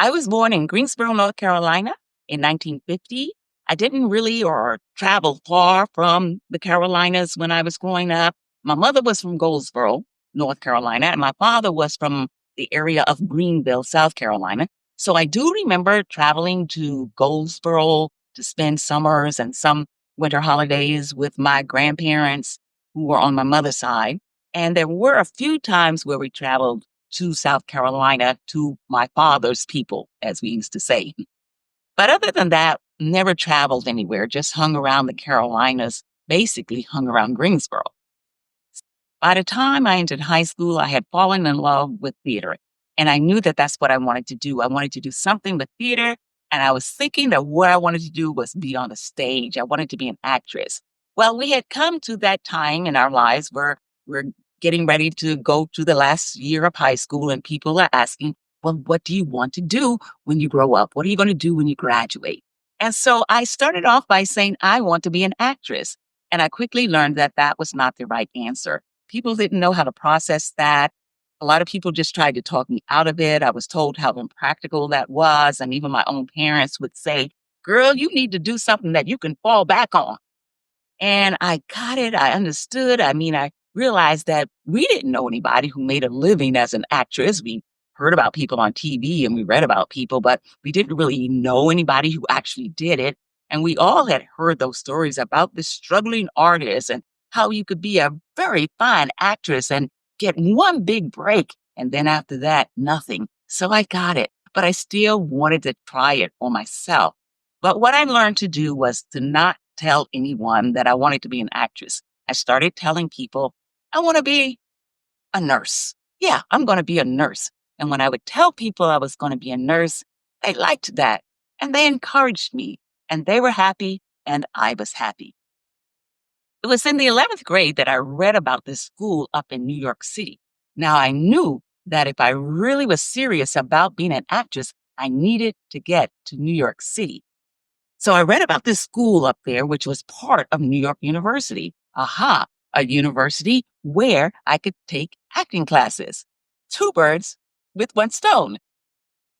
I was born in Greensboro, North Carolina in 1950. I didn't really or travel far from the Carolinas when I was growing up. My mother was from Goldsboro, North Carolina, and my father was from the area of Greenville, South Carolina. So I do remember traveling to Goldsboro to spend summers and some winter holidays with my grandparents who were on my mother's side. And there were a few times where we traveled to South Carolina to my father's people, as we used to say. But other than that, never traveled anywhere, just hung around the Carolinas, basically hung around Greensboro. By the time I entered high school, I had fallen in love with theater. And I knew that that's what I wanted to do. I wanted to do something with theater. And I was thinking that what I wanted to do was be on the stage. I wanted to be an actress. Well, we had come to that time in our lives where we're getting ready to go to the last year of high school, and people are asking, well, what do you want to do when you grow up? What are you going to do when you graduate? And so I started off by saying, I want to be an actress. And I quickly learned that that was not the right answer. People didn't know how to process that. A lot of people just tried to talk me out of it. I was told how impractical that was. And even my own parents would say, girl, you need to do something that you can fall back on. And I got it. I understood. I mean, I realized that we didn't know anybody who made a living as an actress. We heard about people on TV and we read about people, but we didn't really know anybody who actually did it. And we all had heard those stories about the struggling artist and how you could be a very fine actress and get one big break. And then after that, nothing. So I got it, but I still wanted to try it for myself. But what I learned to do was to not tell anyone that I wanted to be an actress. I started telling people, I want to be a nurse. Yeah, I'm going to be a nurse. And when I would tell people I was going to be a nurse, they liked that and they encouraged me and they were happy and I was happy. It was in the 11th grade that I read about this school up in New York City. Now I knew that if I really was serious about being an actress, I needed to get to New York City. So I read about this school up there, which was part of New York University. Aha, a university where I could take acting classes. Two birds with one stone.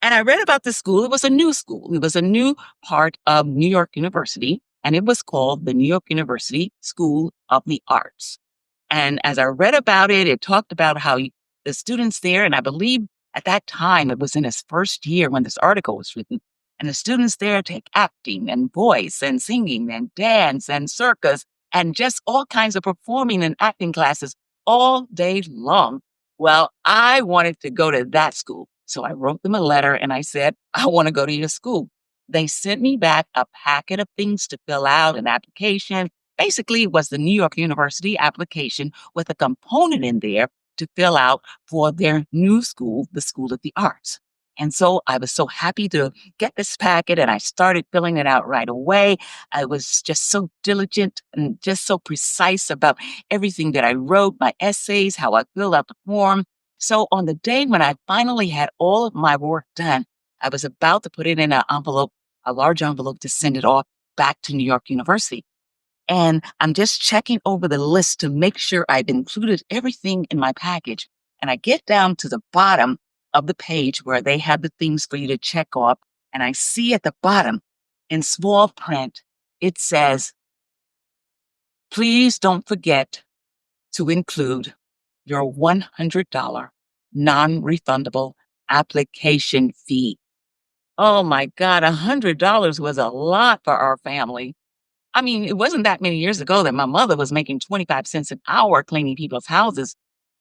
And I read about this school. It was a new school. It was a new part of New York University, and it was called the New York University School of the Arts. And as I read about it, it talked about how the students there, and I believe at that time it was in his first year when this article was written, and the students there take acting and voice and singing and dance and circus and just all kinds of performing and acting classes all day long. Well, I wanted to go to that school. So I wrote them a letter and I said, I want to go to your school. They sent me back a packet of things to fill out, an application. Basically, it was the New York University application with a component in there to fill out for their new school, the School of the Arts. And so I was so happy to get this packet and I started filling it out right away. I was just so diligent and just so precise about everything that I wrote, my essays, how I filled out the form. So on the day when I finally had all of my work done, I was about to put it in an envelope, a large envelope to send it off back to New York University. And I'm just checking over the list to make sure I've included everything in my package. And I get down to the bottom of the page where they have the things for you to check off. And I see at the bottom in small print, it says, please don't forget to include your $100 non-refundable application fee. Oh my God, $100 was a lot for our family. I mean, it wasn't that many years ago that my mother was making 25 cents an hour cleaning people's houses.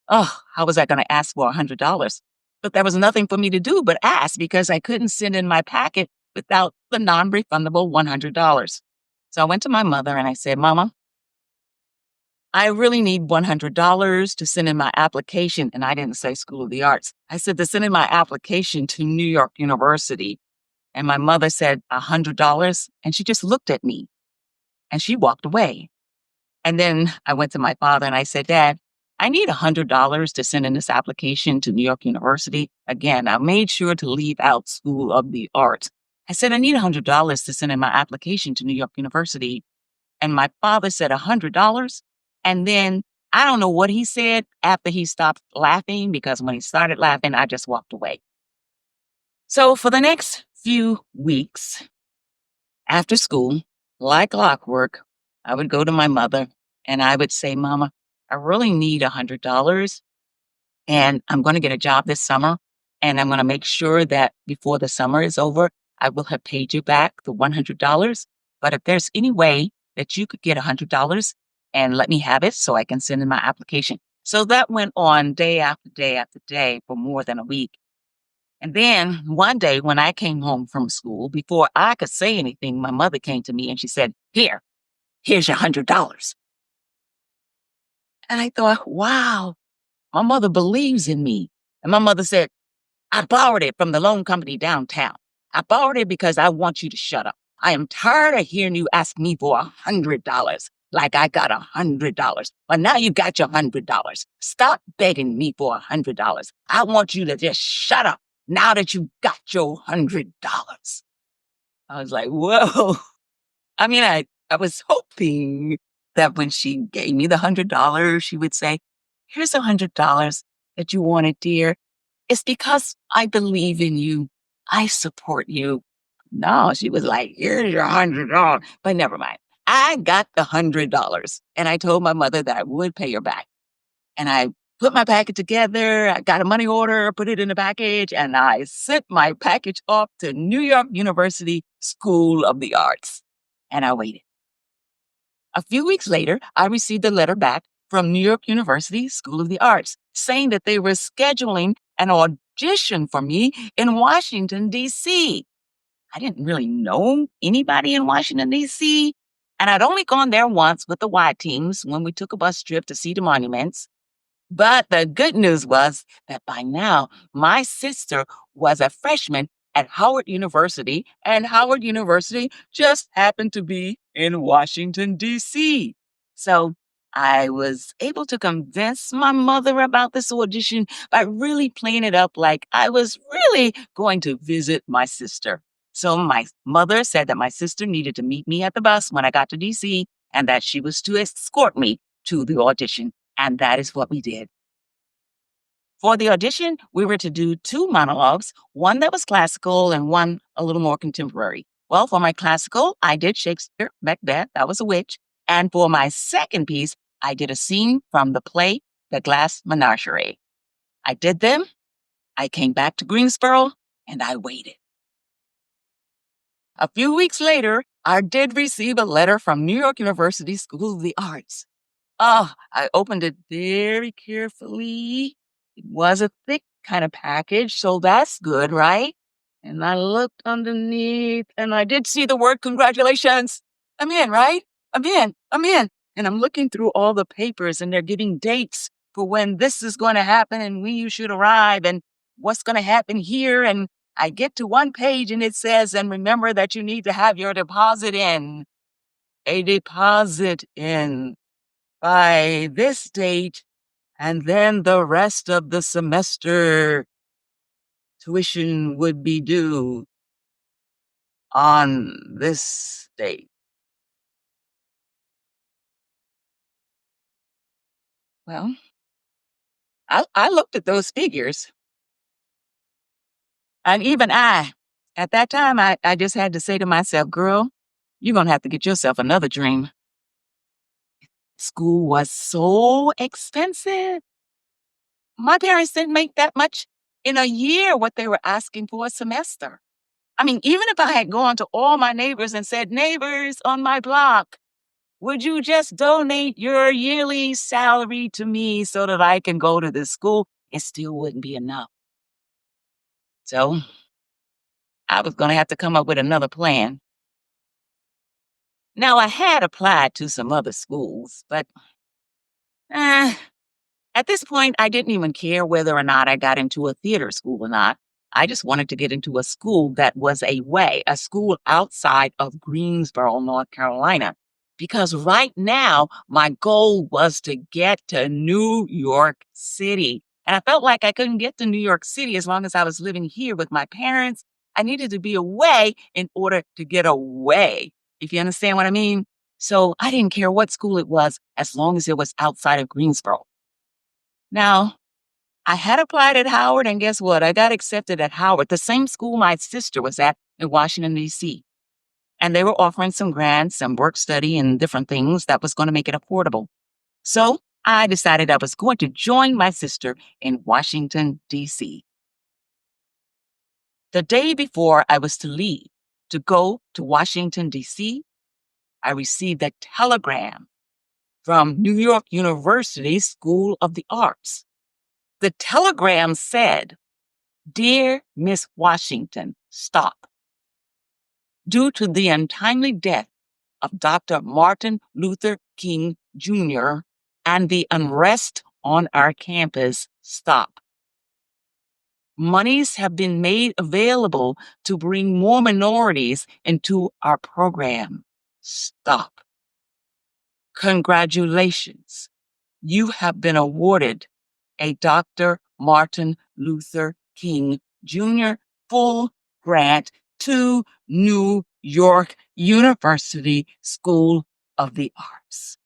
Oh, how was I going to ask for $100? But there was nothing for me to do but ask because I couldn't send in my packet without the non-refundable $100. So I went to my mother and I said, Mama, I really need $100 to send in my application. And I didn't say School of the Arts. I said to send in my application to New York University. And my mother said, $100. And she just looked at me and she walked away. And then I went to my father and I said, Dad, I need $100 to send in this application to New York University. Again, I made sure to leave out School of the Arts. I said, I need $100 to send in my application to New York University. And my father said, $100. And then I don't know what he said after he stopped laughing, because when he started laughing, I just walked away. So for the next few weeks after school, like clockwork, I would go to my mother and I would say, Mama, I really need $100 and I'm going to get a job this summer. And I'm going to make sure that before the summer is over, I will have paid you back the $100. But if there's any way that you could get $100 and let me have it so I can send in my application. So that went on day after day after day for more than a week. And then one day when I came home from school, before I could say anything, my mother came to me and she said, here's your $100. And I thought, wow, my mother believes in me. And my mother said, I borrowed it from the loan company downtown. I borrowed it because I want you to shut up. I am tired of hearing you ask me for $100 like I got $100. But now you got your $100. Stop begging me for $100. I want you to just shut up now that you got your $100. I was like, whoa. I mean, I was hoping that when she gave me the $100, she would say, here's $100 that you wanted, dear. It's because I believe in you. I support you. No, she was like, here's your $100. But never mind. I got the $100 and I told my mother that I would pay her back. And I put my package together. I got a money order, put it in the package, and I sent my package off to New York University School of the Arts. And I waited. A few weeks later, I received a letter back from New York University School of the Arts saying that they were scheduling an audition for me in Washington, D.C. I didn't really know anybody in Washington, D.C., and I'd only gone there once with the Y teams when we took a bus trip to see the monuments. But the good news was that by now, my sister was a freshman at Howard University, and Howard University just happened to be in Washington, D.C. So I was able to convince my mother about this audition by really playing it up like I was really going to visit my sister. So my mother said that my sister needed to meet me at the bus when I got to DC and that she was to escort me to the audition. And that is what we did. For the audition, we were to do two monologues, one that was classical and one a little more contemporary. Well, for my classical, I did Shakespeare, Macbeth, that was a witch. And for my second piece, I did a scene from the play, The Glass Menagerie. I did them, I came back to Greensboro, and I waited. A few weeks later, I did receive a letter from New York University School of the Arts. Oh, I opened it very carefully. It was a thick kind of package, so that's good, right? And I looked underneath and I did see the word congratulations. I'm in, right? I'm in. And I'm looking through all the papers and they're giving dates for when this is going to happen and when you should arrive and what's going to happen here. And I get to one page and it says, and remember that you need to have your deposit in, a deposit in by this date, and then the rest of the semester tuition would be due on this date. Well, I looked at those figures, and even at that time, I just had to say to myself, girl, you're going to have to get yourself another dream. School was so expensive. My parents didn't make that much in a year what they were asking for a semester. I mean, even if I had gone to all my neighbors and said, neighbors on my block, would you just donate your yearly salary to me so that I can go to this school? It still wouldn't be enough. So I was going to have to come up with another plan. Now, I had applied to some other schools, but eh, at this point, I didn't even care whether or not I got into a theater school or not. I just wanted to get into a school that was a school outside of Greensboro, North Carolina. Because right now, my goal was to get to New York City. And I felt like I couldn't get to New York City as long as I was living here with my parents. I needed to be away in order to get away, if you understand what I mean. So I didn't care what school it was as long as it was outside of Greensboro. Now, I had applied at Howard, and guess what? I got accepted at Howard, the same school my sister was at in Washington, D.C. And they were offering some grants, some work study, and different things that was going to make it affordable. So I decided I was going to join my sister in Washington, D.C. The day before I was to leave to go to Washington, D.C., I received a telegram from New York University School of the Arts. The telegram said, "Dear Miss Washington, stop. Due to the untimely death of Dr. Martin Luther King Jr. and the unrest on our campus, stop. Monies have been made available to bring more minorities into our program. Stop. Congratulations. You have been awarded a Dr. Martin Luther King Jr. full grant to New York University School of the Arts."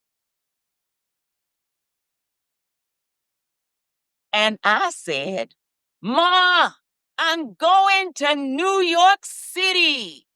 And I said, "Ma, I'm going to New York City."